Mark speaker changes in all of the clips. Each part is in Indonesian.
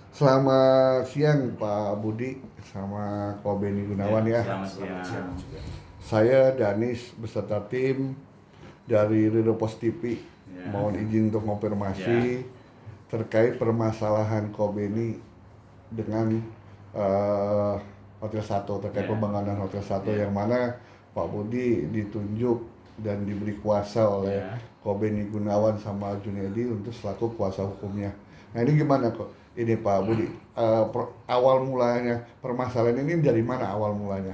Speaker 1: Selamat siang Pak Budi sama Ko Beni Gunawan ya.
Speaker 2: Selamat siang.
Speaker 1: Saya Danis beserta tim dari Rido Pos TV.
Speaker 2: Ya.
Speaker 1: Mohon izin untuk konfirmasi terkait permasalahan Ko Beni dengan eh, Hotel Sato, terkait pembangunan Hotel Sato yang mana Pak Budi ditunjuk dan diberi kuasa oleh Ko Beni Gunawan sama Junedi untuk selaku kuasa hukumnya. Nah ini gimana kok? Ini Pak Budi, awal mulanya permasalahan ini dari mana awal mulanya?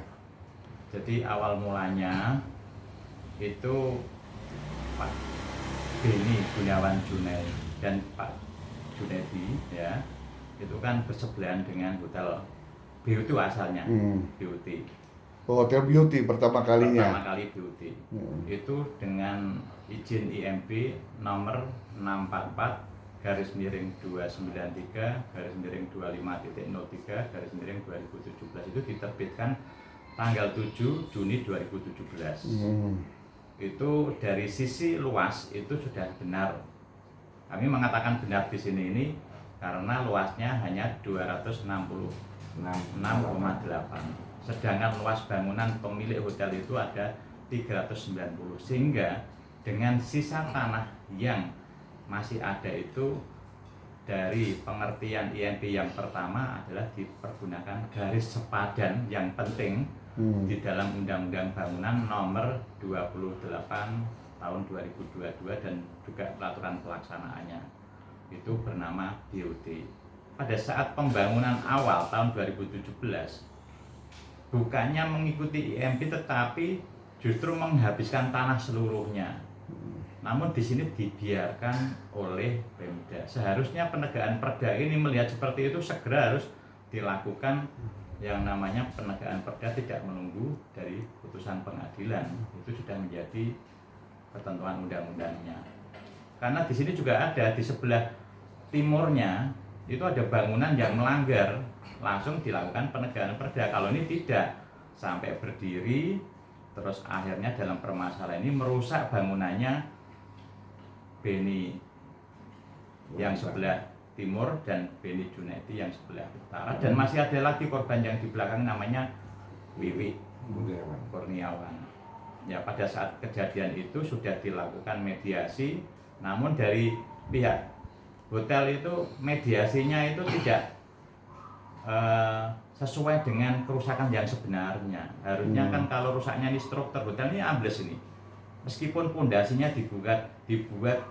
Speaker 2: Jadi awal mulanya itu Pak Beni Gunawan Junedi dan Pak Junedi ya, itu kan bersebelahan dengan hotel Beauty asalnya. Beauty.
Speaker 1: Hotel Beauty pertama kalinya.
Speaker 2: Pertama kali Beauty. Itu dengan izin IMB nomor 644 garis miring 293 garis miring 25.03 garis miring 2017 itu diterbitkan tanggal 7 Juni 2017. Itu dari sisi luas itu sudah benar. Kami mengatakan benar di sini ini karena luasnya hanya 266,8. Sedangkan luas bangunan pemilik hotel itu ada 390, sehingga dengan sisa tanah yang masih ada itu dari pengertian IMB yang pertama adalah dipergunakan garis sepadan yang penting di dalam Undang-Undang Bangunan nomor 28 tahun 2022 dan juga peraturan pelaksanaannya itu bernama BOT. Pada saat pembangunan awal tahun 2017 bukannya mengikuti IMB tetapi justru menghabiskan tanah seluruhnya. Namun di sini dibiarkan oleh Pemda. Seharusnya penegakan perda ini melihat seperti itu segera harus dilakukan. Yang namanya penegakan perda tidak menunggu dari putusan pengadilan. Itu sudah menjadi ketentuan undang-undangnya. Karena di sini juga ada di sebelah timurnya itu ada bangunan yang melanggar, langsung dilakukan penegakan perda. Kalau ini tidak, sampai berdiri terus akhirnya dalam permasalahan ini merusak bangunannya Beni yang sebelah timur dan Beni Junedi yang sebelah utara, dan masih ada lagi korban yang di belakang namanya Wiwi Kurniawan. Ya, pada saat kejadian itu sudah dilakukan mediasi, namun dari pihak hotel itu mediasinya itu tidak sesuai dengan kerusakan yang sebenarnya. Harusnya kan kalau rusaknya ini struktur hotel ini ambles ini. Meskipun pondasinya dibuat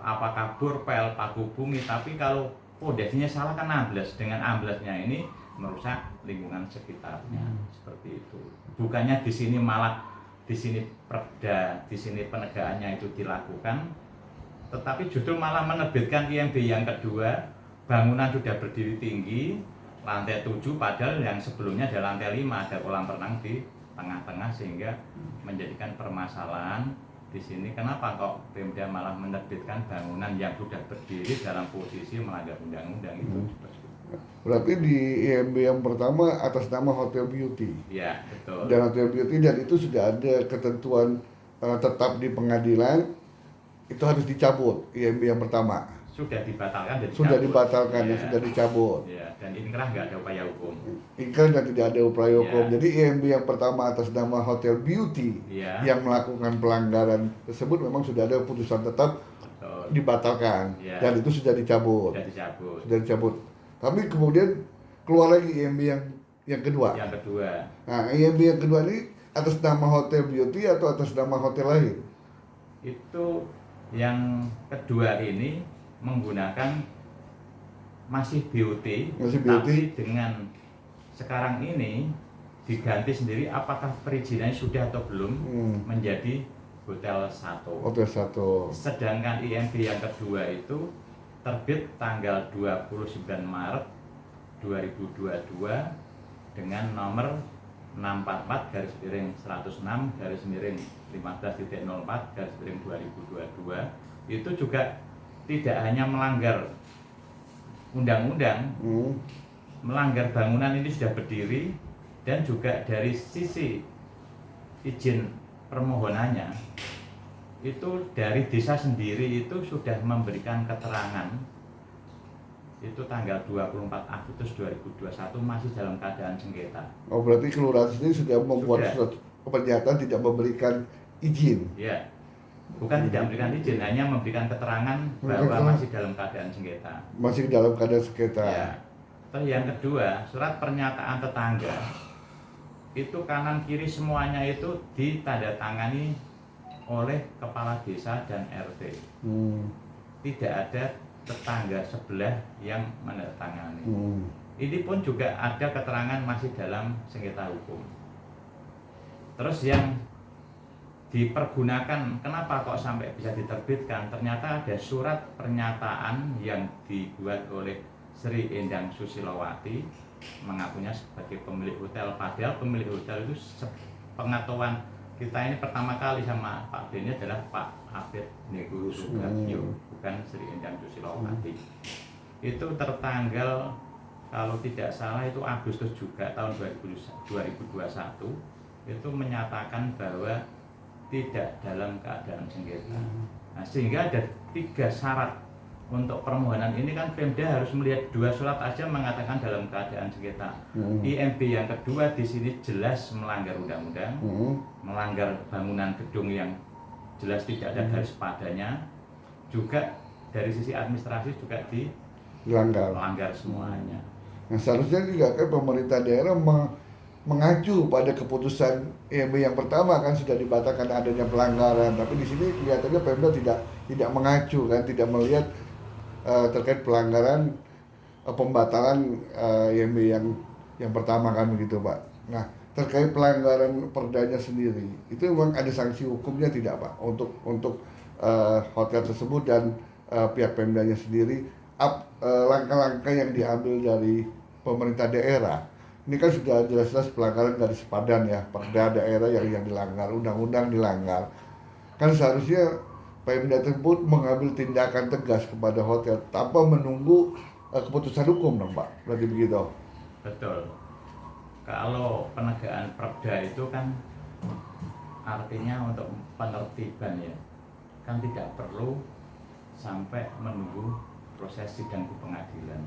Speaker 2: apa kabur, pel, paku bumi, tapi kalau pondasinya salah kan ambles. Dengan amblesnya ini merusak lingkungan sekitarnya. Seperti itu. Bukannya di sini malah di sini perda, di sini penegakannya itu dilakukan, tetapi justru malah menerbitkan IMB yang kedua. Bangunan sudah berdiri tinggi, lantai 7, padahal yang sebelumnya ada lantai 5, ada kolam renang di tengah-tengah, sehingga menjadikan permasalahan di sini. Kenapa kok Pemda malah menerbitkan bangunan yang sudah berdiri dalam posisi melanggar undang-undang itu?
Speaker 1: Berarti di IMB yang pertama atas nama Hotel Beauty.
Speaker 2: Ya, betul.
Speaker 1: Dan Hotel Beauty, dan itu sudah ada ketentuan tetap di pengadilan, itu harus dicabut IMB yang pertama.
Speaker 2: Sudah dibatalkan dan
Speaker 1: sudah dibatalkan dan sudah dicabut.
Speaker 2: Ya, dan inkrah nggak ada upaya hukum.
Speaker 1: Inkrah dan tidak ada upaya hukum. Jadi IMB yang pertama atas nama Hotel Beauty yang melakukan pelanggaran tersebut memang sudah ada putusan tetap dibatalkan dan itu sudah dicabut. Sudah dicabut. Tapi kemudian keluar lagi IMB yang kedua.
Speaker 2: Yang kedua.
Speaker 1: Nah, IMB yang kedua ini atas nama Hotel Beauty atau atas nama hotel lain?
Speaker 2: Itu yang kedua ini menggunakan masih BOT, tapi dengan sekarang ini diganti sendiri. Apakah perizinannya sudah atau belum menjadi Hotel Sato.
Speaker 1: Hotel Sato.
Speaker 2: Sedangkan IMB yang kedua itu terbit tanggal 29 Maret 2022 dengan nomor 644 garis miring 106 garis miring 15.04 garis miring 2022. Itu juga tidak hanya melanggar undang-undang, melanggar bangunan ini sudah berdiri, dan juga dari sisi izin permohonannya itu dari desa sendiri itu sudah memberikan keterangan itu tanggal 24 Agustus 2021 masih dalam keadaan sengketa.
Speaker 1: Oh, berarti kelurahan sendiri sudah membuat
Speaker 2: Sudah.
Speaker 1: surat pernyataan tidak memberikan izin.
Speaker 2: Ya, bukan tidak memberikan izin, hanya memberikan keterangan bahwa masih dalam keadaan sengketa.
Speaker 1: Masih dalam keadaan sengketa.
Speaker 2: Ya. Terus yang kedua, surat pernyataan tetangga itu kanan kiri semuanya itu ditandatangani oleh kepala desa dan RT. Tidak ada tetangga sebelah yang menandatangani. Ini pun juga ada keterangan masih dalam sengketa hukum. Terus yang dipergunakan, kenapa kok sampai bisa diterbitkan? Ternyata ada surat pernyataan yang dibuat oleh Sri Endang Susilowati, mengakunya sebagai pemilik hotel. Padahal pemilik hotel itu pengetahuan kita ini pertama kali sama Pak B ini adalah Pak Hafid Nego Subagio, bukan Sri Endang Susilowati. Itu tertanggal kalau tidak salah itu Agustus juga tahun 2021 itu menyatakan bahwa tidak dalam keadaan sengketa. Nah, sehingga ada 3 syarat untuk permohonan ini kan Pemda harus melihat 2 surat aja mengatakan dalam keadaan sengketa. IMB yang kedua di sini jelas melanggar undang-undang, melanggar bangunan gedung yang jelas tidak ada garis padanya, juga dari sisi administrasi juga dilanggar semuanya.
Speaker 1: Nah, seharusnya juga kan pemerintah daerah mengacu pada keputusan IMB yang pertama kan sudah dibatalkan adanya pelanggaran, tapi di sini kelihatannya Pemda tidak mengacu kan, tidak melihat terkait pelanggaran pembatalan IMB yang pertama kan begitu Pak. Nah, terkait pelanggaran perdanya sendiri itu memang ada sanksi hukumnya tidak Pak untuk hotel tersebut dan pihak Pemdanya sendiri, langkah-langkah yang diambil dari pemerintah daerah. Ini kan sudah jelas-jelas pelanggaran garis padan ya, perda daerah yang dilanggar, undang-undang dilanggar. Kan seharusnya Pemda tersebut mengambil tindakan tegas kepada hotel tanpa menunggu keputusan hukum dong Pak, berarti begitu?
Speaker 2: Betul. Kalau penegakan perda itu kan artinya untuk penertiban ya, kan tidak perlu sampai menunggu proses sidang di pengadilan.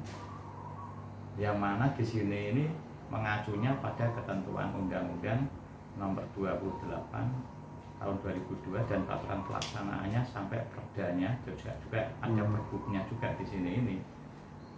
Speaker 2: Yang mana di sini ini mengacunya pada ketentuan Undang-Undang Nomor 28 Tahun 2002 dan peraturan pelaksanaannya sampai perdanya juga ada perbuknya juga di sini ini,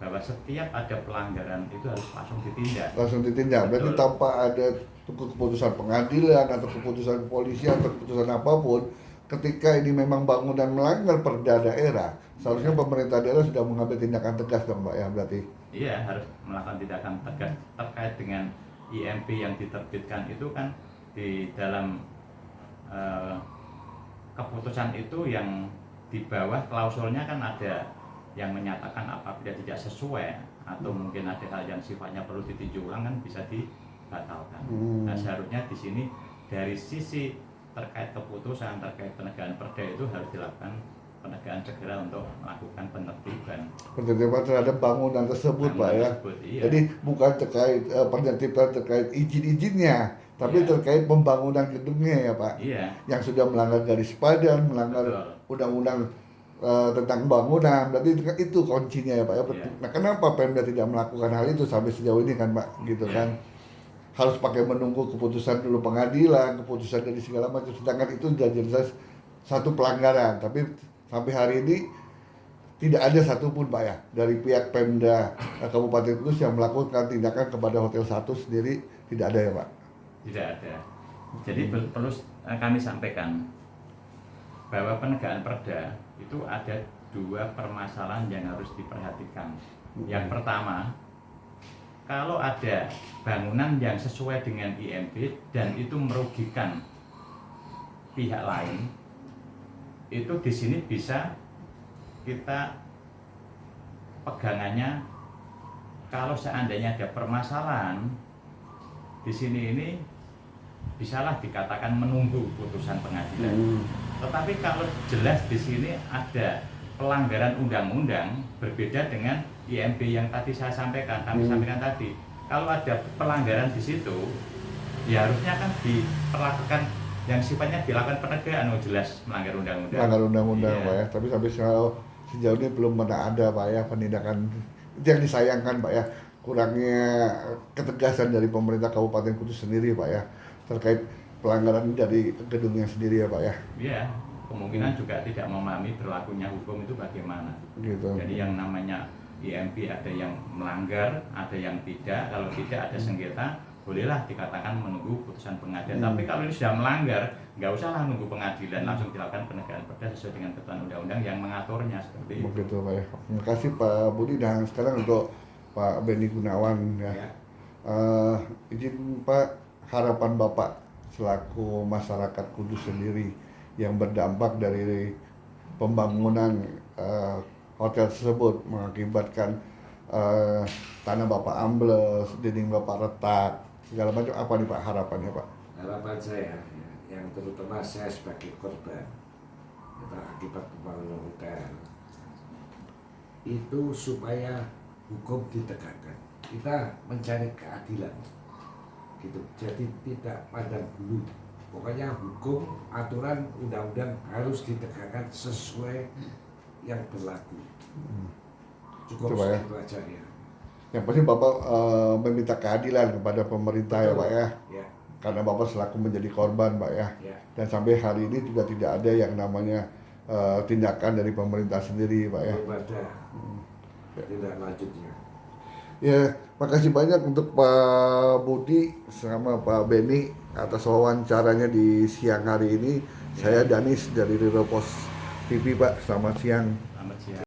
Speaker 2: bahwa setiap ada pelanggaran itu harus langsung ditindak.
Speaker 1: Berarti tanpa ada keputusan pengadilan atau keputusan kepolisian atau keputusan apapun, ketika ini memang bangunan melanggar perda daerah, seharusnya pemerintah daerah sudah mengambil tindakan tegas dong Pak ya berarti?
Speaker 2: Iya, harus melakukan tindakan tegas terkait dengan IMB yang diterbitkan itu kan di dalam keputusan itu yang di bawah klausulnya kan ada yang menyatakan apabila tidak sesuai atau mungkin ada hal yang sifatnya perlu ditinjau ulang kan bisa dibatalkan. Nah, seharusnya di sini dari sisi terkait keputusan terkait penegakan perda itu harus dilakukan penegakan segera untuk melakukan penertiban
Speaker 1: terhadap bangunan tersebut Pak ya.
Speaker 2: Iya.
Speaker 1: Jadi bukan terkait penertiban terkait izin-izinnya, tapi terkait pembangunan gedungnya ya Pak.
Speaker 2: Iya.
Speaker 1: Yang sudah melanggar garis padan, melanggar undang-undang tentang bangunan, berarti itu kuncinya ya Pak ya. Nah, kenapa Pemda tidak melakukan hal itu sampai sejauh ini kan Pak, gitu kan? Harus pakai menunggu keputusan dulu pengadilan, keputusan dari segala macam, sedangkan itu sudah jelas satu pelanggaran, tapi sampai hari ini tidak ada satupun Pak ya dari pihak Pemda Kabupaten Kudus yang melakukan tindakan kepada Hotel 1 sendiri, tidak ada ya Pak?
Speaker 2: Tidak ada. Jadi perlu kami sampaikan bahwa penegakan perda itu ada 2 permasalahan yang harus diperhatikan. Yang pertama, kalau ada bangunan yang sesuai dengan IMB dan itu merugikan pihak lain, itu di sini bisa kita pegangannya kalau seandainya ada permasalahan di sini ini bisalah dikatakan menunggu putusan pengadilan. Tetapi kalau jelas di sini ada pelanggaran undang-undang berbeda dengan IMB yang tadi saya sampaikan, kami sampaikan tadi. Kalau ada pelanggaran di situ, ya harusnya kan diperlakukan yang sifatnya dilakukan penegakan, jelas melanggar undang-undang.
Speaker 1: Melanggar undang-undang Pak ya, tapi sampai sejauh ini belum pernah ada Pak ya penindakan Itu yang disayangkan Pak ya, kurangnya ketegasan dari pemerintah Kabupaten Kudus sendiri Pak ya, terkait pelanggaran dari gedungnya sendiri ya Pak ya.
Speaker 2: Ya, kemungkinan juga tidak memahami berlakunya hukum itu bagaimana.
Speaker 1: Gitu.
Speaker 2: Jadi yang namanya IMB ada yang melanggar, ada yang tidak. Kalau tidak ada sengketa, bolehlah dikatakan menunggu putusan pengadilan. Tapi kalau ini sudah melanggar, nggak usahlah nunggu pengadilan, langsung dilakukan penegakan perda sesuai dengan ketentuan undang-undang yang mengaturnya seperti itu.
Speaker 1: Begitu Pak ya. Terima kasih Pak Budi, dan sekarang untuk Pak Beni Gunawan ya. Izin Pak, harapan Bapak selaku masyarakat Kudus sendiri yang berdampak dari pembangunan hotel tersebut mengakibatkan tanah Bapak ambles, dinding Bapak retak, segala macam, apa nih Pak harapannya Pak?
Speaker 3: Harapan saya, ya, yang terutama saya sebagai korban akibat pembangunan hotel itu supaya hukum ditegakkan. Kita mencari keadilan, gitu. Jadi tidak pandang bulu. Pokoknya hukum, aturan, undang-undang harus ditegakkan sesuai yang berlaku. Cukup
Speaker 1: Coba ya.
Speaker 3: itu aja ya.
Speaker 1: Yang pasti Bapak meminta keadilan kepada pemerintah ya Pak ya,
Speaker 3: Ya,
Speaker 1: karena Bapak selaku menjadi korban Pak ya.
Speaker 3: ya.
Speaker 1: Dan sampai hari ini juga tidak ada yang namanya tindakan dari pemerintah sendiri Pak ya.
Speaker 3: Belum ada tindak lanjutnya.
Speaker 1: Ya, makasih banyak untuk Pak Budi sama Pak Beni atas wawancaranya di siang hari ini. Saya Danis dari Riropos TV Pak, selamat siang.
Speaker 2: Selamat siang.